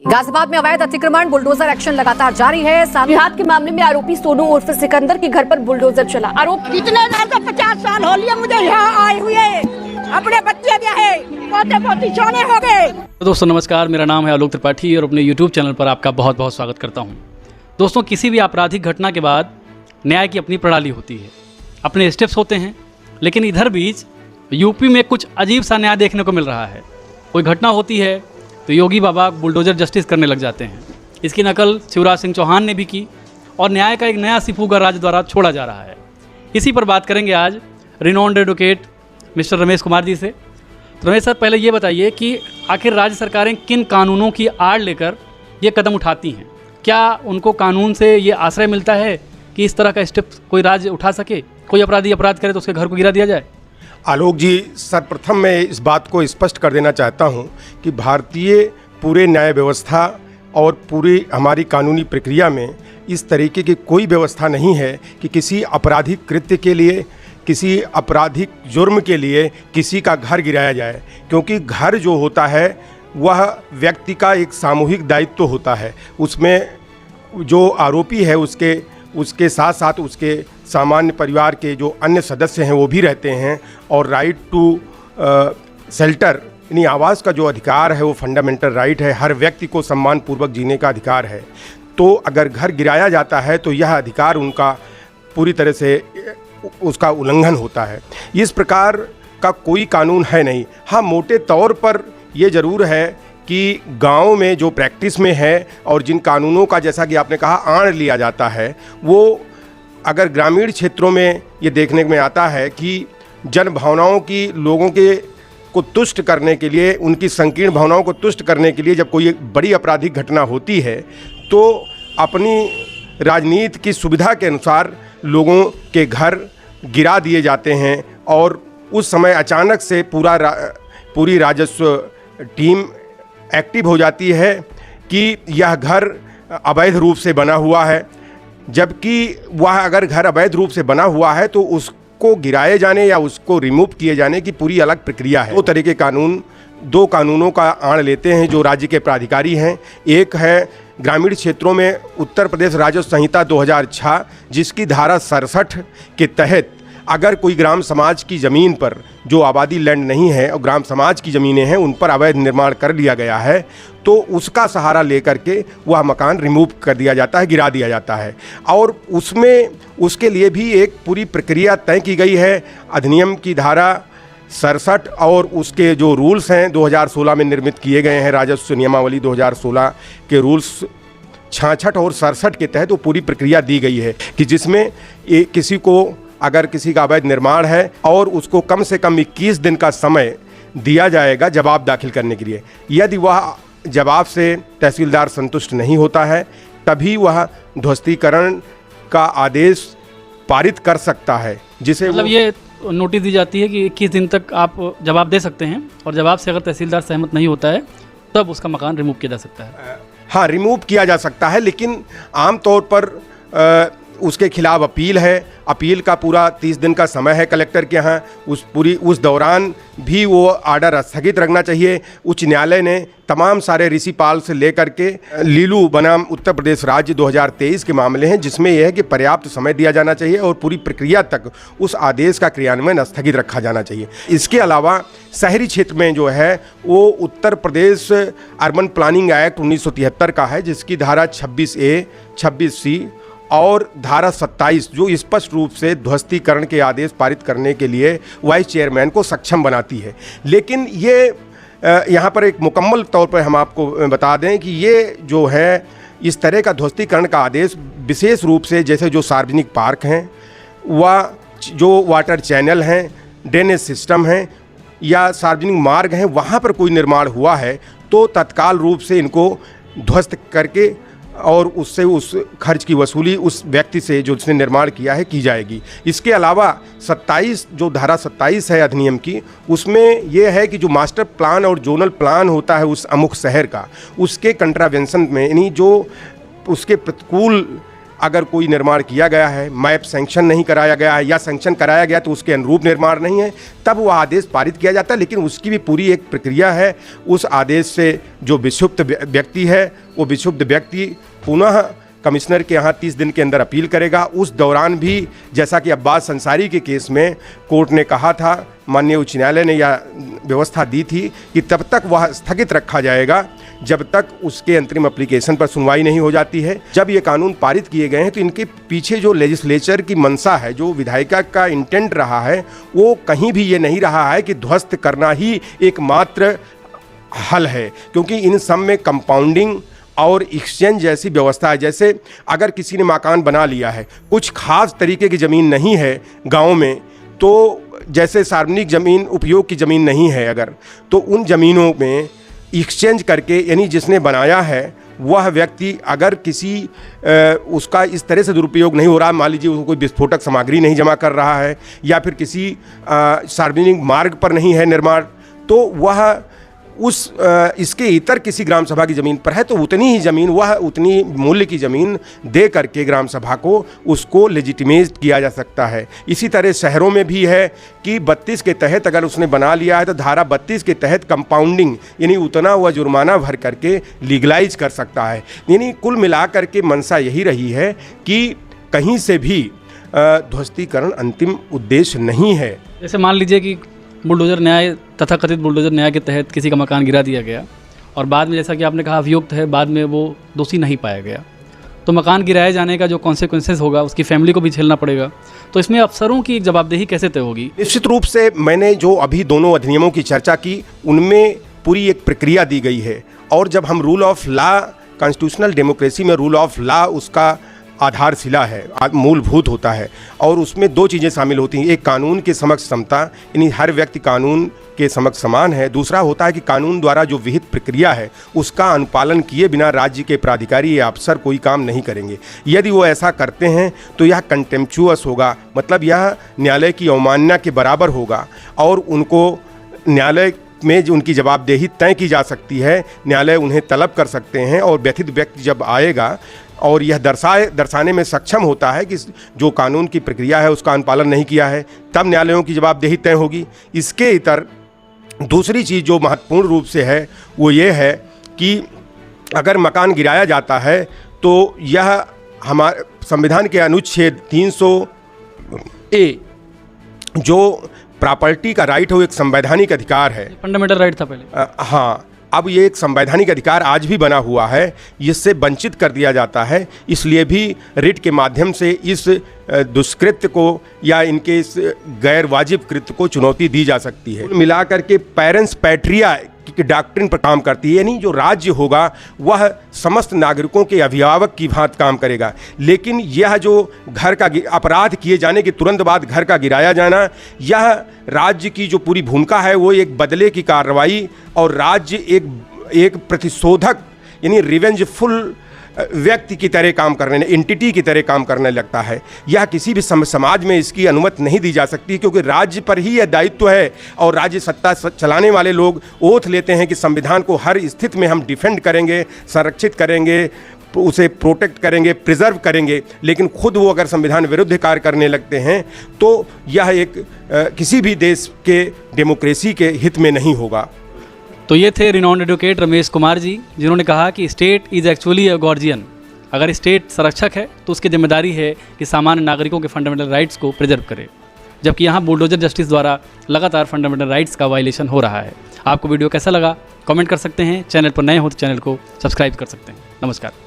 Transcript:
गाजियाबाद में अवैध अतिक्रमण बुलडोजर एक्शन लगातार जारी है। विवाद के मामले में आरोपी सोनू उर्फ सिकंदर के घर पर बुलडोजर चला। आरोप कितने 50 साल हो लिया मुझे यहाँ आए हुए, अपने बच्चे भी है, पोते पोती सोने हो गए। तो दोस्तों नमस्कार, मेरा नाम है आलोक त्रिपाठी और अपने YouTube चैनल पर आपका बहुत बहुत स्वागत करता हूं। दोस्तों, किसी भी आपराधिक घटना के बाद न्याय की अपनी प्रणाली होती है, अपने स्टेप्स होते हैं, लेकिन इधर बीच यूपी में कुछ अजीब सा न्याय देखने को मिल रहा है। कोई घटना होती है तो योगी बाबा बुलडोजर जस्टिस करने लग जाते हैं। इसकी नकल शिवराज सिंह चौहान ने भी की और न्याय का एक नया सिफूगा राज्य द्वारा छोड़ा जा रहा है। इसी पर बात करेंगे आज renowned advocate mister Ramesh Kumar ji से। तो रमेश सर, पहले ये बताइए कि आखिर राज्य सरकारें किन कानूनों की आड़ लेकर ये कदम उठाती हैं? क्या उनको कानून से ये आश्रय मिलता है कि इस तरह का स्टेप कोई राज्य उठा सके? कोई अपराधी अपराध करे तो उसके घर को गिरा दिया जाए? आलोक जी, सर्वप्रथम मैं इस बात को स्पष्ट कर देना चाहता हूं कि भारतीय पूरे न्याय व्यवस्था और पूरी हमारी कानूनी प्रक्रिया में इस तरीके की कोई व्यवस्था नहीं है कि किसी आपराधिक कृत्य के लिए, किसी आपराधिक जुर्म के लिए किसी का घर गिराया जाए, क्योंकि घर जो होता है वह व्यक्ति का एक सामूहिक दायित्व होता है। उसमें जो आरोपी है उसके साथ साथ उसके सामान्य परिवार के जो अन्य सदस्य हैं वो भी रहते हैं, और राइट टू शेल्टर यानी आवास का जो अधिकार है वो फंडामेंटल राइट है। हर व्यक्ति को सम्मानपूर्वक जीने का अधिकार है। तो अगर घर गिराया जाता है तो यह अधिकार उनका पूरी तरह से उसका उल्लंघन होता है। इस प्रकार का कोई कानून है नहीं। हाँ, मोटे तौर पर ये ज़रूर है कि गांव में जो प्रैक्टिस में है और जिन कानूनों का, जैसा कि आपने कहा, आड़ लिया जाता है, वो अगर ग्रामीण क्षेत्रों में ये देखने में आता है कि जन भावनाओं की, लोगों के को तुष्ट करने के लिए, उनकी संकीर्ण भावनाओं को तुष्ट करने के लिए जब कोई बड़ी आपराधिक घटना होती है तो अपनी राजनीति की सुविधा के अनुसार लोगों के घर गिरा दिए जाते हैं, और उस समय अचानक से पूरी राजस्व टीम एक्टिव हो जाती है कि यह घर अवैध रूप से बना हुआ है। जबकि वह अगर घर अवैध रूप से बना हुआ है तो उसको गिराए जाने या उसको रिमूव किए जाने की पूरी अलग प्रक्रिया है। दो कानूनों का आड़ लेते हैं जो राज्य के प्राधिकारी हैं। एक है ग्रामीण क्षेत्रों में उत्तर प्रदेश राजस्व संहिता 2006, जिसकी धारा 67 के तहत अगर कोई ग्राम समाज की ज़मीन पर, जो आबादी लैंड नहीं है और ग्राम समाज की ज़मीनें हैं, उन पर अवैध निर्माण कर लिया गया है तो उसका सहारा लेकर के वह मकान रिमूव कर दिया जाता है, गिरा दिया जाता है। और उसके लिए भी एक पूरी प्रक्रिया तय की गई है। अधिनियम की धारा 67 और उसके जो रूल्स हैं 2016 में निर्मित किए गए हैं, राजस्व नियमावली 2016 के रूल्स 66 और 67 के तहत वो पूरी प्रक्रिया दी गई है कि जिसमें अगर किसी का अवैध निर्माण है और उसको कम से कम 21 दिन का समय दिया जाएगा जवाब दाखिल करने के लिए। यदि वह जवाब से तहसीलदार संतुष्ट नहीं होता है तभी वह ध्वस्तीकरण का आदेश पारित कर सकता है, जिसे मतलब ये नोटिस दी जाती है कि 21 दिन तक आप जवाब दे सकते हैं, और जवाब से अगर तहसीलदार सहमत नहीं होता है तब उसका मकान रिमूव किया जा सकता है। हाँ, रिमूव किया जा सकता है, लेकिन आमतौर पर उसके खिलाफ अपील है। अपील का पूरा 30 दिन का समय है कलेक्टर के यहाँ। उस दौरान भी वो आर्डर स्थगित रखना चाहिए। उच्च न्यायालय ने तमाम सारे ऋषिपाल से लेकर के लीलू बनाम उत्तर प्रदेश राज्य 2023 के मामले हैं, जिसमें यह है कि पर्याप्त समय दिया जाना चाहिए और पूरी प्रक्रिया तक उस आदेश का क्रियान्वयन स्थगित रखा जाना चाहिए। इसके अलावा शहरी क्षेत्र में जो है वो Uttar Pradesh urban planning act 1973 का है, जिसकी धारा 26A, 26C और धारा 27 जो स्पष्ट रूप से ध्वस्तीकरण के आदेश पारित करने के लिए वाइस चेयरमैन को सक्षम बनाती है। लेकिन ये यहाँ पर एक मुकम्मल तौर पर हम आपको बता दें कि ये जो है इस तरह का ध्वस्तीकरण का आदेश विशेष रूप से, जैसे जो सार्वजनिक पार्क हैं, वह जो वाटर चैनल हैं, ड्रेनेज सिस्टम हैं या सार्वजनिक मार्ग हैं, वहाँ पर कोई निर्माण हुआ है तो तत्काल रूप से इनको ध्वस्त करके और उससे उस खर्च की वसूली उस व्यक्ति से जो जिसने निर्माण किया है की जाएगी। इसके अलावा 27 जो धारा 27 है अधिनियम की, उसमें यह है कि जो मास्टर प्लान और जोनल प्लान होता है उस अमुक शहर का, उसके कंट्रावेंशन में, यानी जो उसके प्रतिकूल अगर कोई निर्माण किया गया है, मैप सैंक्शन नहीं कराया गया है या सैंक्शन कराया गया तो उसके अनुरूप निर्माण नहीं है, तब वह आदेश पारित किया जाता है। लेकिन उसकी भी पूरी एक प्रक्रिया है। उस आदेश से जो विक्षुब्ध व्यक्ति है, वो विक्षुब्ध व्यक्ति पुनः कमिश्नर के यहाँ 30 दिन के अंदर अपील करेगा। उस दौरान भी जैसा कि अब्बास अंसारी के केस में कोर्ट ने कहा था, माननीय उच्च न्यायालय ने यह व्यवस्था दी थी कि तब तक वह स्थगित रखा जाएगा जब तक उसके अंतरिम एप्लीकेशन पर सुनवाई नहीं हो जाती है। जब ये कानून पारित किए गए हैं तो इनके पीछे जो लेजिस्लेचर की मंशा है, जो विधायिका का इंटेंट रहा है, वो कहीं भी ये नहीं रहा है कि ध्वस्त करना ही एकमात्र हल है, क्योंकि इन सब में कंपाउंडिंग और एक्सचेंज जैसी व्यवस्था है। जैसे अगर किसी ने मकान बना लिया है, कुछ खास तरीके की ज़मीन नहीं है गांव में, तो जैसे सार्वजनिक ज़मीन उपयोग की ज़मीन नहीं है अगर, तो उन ज़मीनों में एक्सचेंज करके, यानी जिसने बनाया है वह व्यक्ति अगर किसी उसका इस तरह से दुरुपयोग नहीं हो रहा, मान लीजिए वो कोई विस्फोटक सामग्री नहीं जमा कर रहा है या फिर किसी सार्वजनिक मार्ग पर नहीं है निर्माण, तो वह इसके इतर किसी ग्राम सभा की ज़मीन पर है, तो उतनी ही ज़मीन, वह उतनी मूल्य की ज़मीन दे करके ग्राम सभा को उसको लेजिटिमेट किया जा सकता है। इसी तरह शहरों में भी है कि 32 के तहत अगर उसने बना लिया है तो धारा 32 के तहत कंपाउंडिंग यानी उतना हुआ जुर्माना भर करके लीगलाइज कर सकता है। यानी कुल मिलाकर के मंशा यही रही है कि कहीं से भी ध्वस्तीकरण अंतिम उद्देश्य नहीं है। जैसे मान लीजिए कि बुलडोज़र न्याय, तथाकथित बुलडोज़र न्याय के तहत किसी का मकान गिरा दिया गया और बाद में, जैसा कि आपने कहा, अभियुक्त है, बाद में वो दोषी नहीं पाया गया, तो मकान गिराए जाने का जो कॉन्सिक्वेंसेस होगा उसकी फैमिली को भी झेलना पड़ेगा। तो इसमें अफसरों की जवाबदेही कैसे तय होगी? निश्चित रूप से मैंने जो अभी दोनों अधिनियमों की चर्चा की, उनमें पूरी एक प्रक्रिया दी गई है। और जब हम rule of law, constitutional democracy में रूल ऑफ लॉ उसका आधारशिला है, मूलभूत होता है, और उसमें दो चीज़ें शामिल होती हैं। एक कानून के समक्ष समता, यानी हर व्यक्ति कानून के समक्ष समान है। दूसरा होता है कि कानून द्वारा जो विहित प्रक्रिया है उसका अनुपालन किए बिना राज्य के प्राधिकारी या अफसर कोई काम नहीं करेंगे। यदि वो ऐसा करते हैं तो यह कंटेम्पचुअस होगा, मतलब यह न्यायालय की अवमानना के बराबर होगा और उनको न्यायालय में जो उनकी जवाबदेही तय की जा सकती है। न्यायालय उन्हें तलब कर सकते हैं और व्यथित व्यक्ति जब आएगा और यह दर्शाने में सक्षम होता है कि जो कानून की प्रक्रिया है उसका अनुपालन नहीं किया है, तब न्यायालयों की जवाबदेही तय होगी। इसके इतर दूसरी चीज़ जो महत्वपूर्ण रूप से है वो ये है कि अगर मकान गिराया जाता है तो यह हमारे संविधान के अनुच्छेद 300A जो प्रॉपर्टी का राइट है, वो एक संवैधानिक अधिकार है। फंडामेंटल राइट था पहले। हाँ, अब ये एक संवैधानिक अधिकार आज भी बना हुआ है, इससे वंचित कर दिया जाता है। इसलिए भी रिट के माध्यम से इस दुष्कृत्य को या इनके इस गैर वाजिब कृत्य को चुनौती दी जा सकती है। मिलाकर के पेरेंट्स पैट्रिया की डॉक्ट्रिन पर काम करती है, यानी जो राज्य होगा वह समस्त नागरिकों के अभिभावक की भांति काम करेगा। लेकिन यह जो घर का अपराध किए जाने के तुरंत बाद घर का गिराया जाना, यह राज्य की जो पूरी भूमिका है वो एक बदले की कार्रवाई और राज्य एक प्रतिशोधक यानी रिवेंजफुल व्यक्ति की तरह काम करने, एंटिटी की तरह काम करने लगता है। यह किसी भी समाज में इसकी अनुमति नहीं दी जा सकती, क्योंकि राज्य पर ही यह दायित्व है और राज्य सत्ता चलाने वाले लोग ओथ लेते हैं कि संविधान को हर स्थिति में हम डिफेंड करेंगे, संरक्षित करेंगे, उसे प्रोटेक्ट करेंगे, प्रिजर्व करेंगे। लेकिन खुद वो अगर संविधान विरुद्ध कार्य करने लगते हैं तो यह एक किसी भी देश के डेमोक्रेसी के हित में नहीं होगा। तो ये थे रिनाउंड एडवोकेट रमेश कुमार जी, जिन्होंने कहा कि state is actually a guardian. अगर स्टेट संरक्षक है तो उसकी जिम्मेदारी है कि सामान्य नागरिकों के फंडामेंटल राइट्स को प्रिजर्व करे, जबकि यहाँ बुलडोजर जस्टिस द्वारा लगातार फंडामेंटल राइट्स का वायलेशन हो रहा है। आपको वीडियो कैसा लगा कमेंट कर सकते हैं। चैनल पर नए हो तो चैनल को सब्सक्राइब कर सकते हैं। नमस्कार।